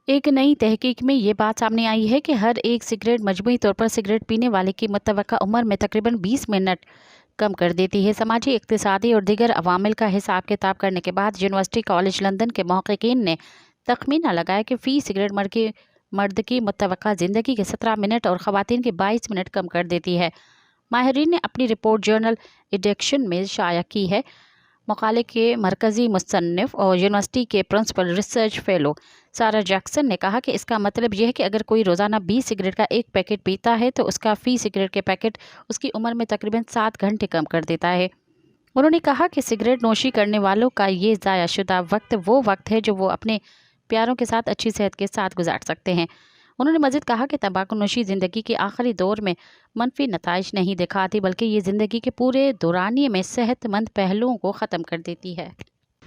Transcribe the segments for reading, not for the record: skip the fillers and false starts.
ایک نئی تحقیق میں یہ بات سامنے آئی ہے کہ ہر ایک سگریٹ مجموعی طور پر سگریٹ پینے والے کی متوقع عمر میں تقریباً 20 منٹ کم کر دیتی ہے۔ سماجی، اقتصادی اور دیگر عوامل کا حساب کتاب کرنے کے بعد یونیورسٹی کالج لندن کے محققین نے تخمینہ لگایا کہ فی سگریٹ مرد کی متوقع زندگی کے 17 منٹ اور خواتین کے 22 منٹ کم کر دیتی ہے۔ ماہرین نے اپنی رپورٹ جرنل ایڈکشن میں شائع کی ہے۔ مقالے کے مرکزی مصنف اور یونیورسٹی کے پرنسپل ریسرچ فیلو سارا جیکسن نے کہا کہ اس کا مطلب یہ ہے کہ اگر کوئی روزانہ 20 سگریٹ کا ایک پیکٹ پیتا ہے تو اس کا فی سگریٹ کے پیکٹ اس کی عمر میں تقریباً 7 گھنٹے کم کر دیتا ہے۔ انہوں نے کہا کہ سگریٹ نوشی کرنے والوں کا یہ ضائع شدہ وقت وہ وقت ہے جو وہ اپنے پیاروں کے ساتھ اچھی صحت کے ساتھ گزار سکتے ہیں۔ انہوں نے مزید کہا کہ تمباکو نوشی زندگی کے آخری دور میں منفی نتائج نہیں دکھاتی بلکہ یہ زندگی کے پورے دورانیے میں صحت مند پہلوؤں کو ختم کر دیتی ہے۔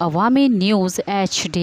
عوامی نیوز HD۔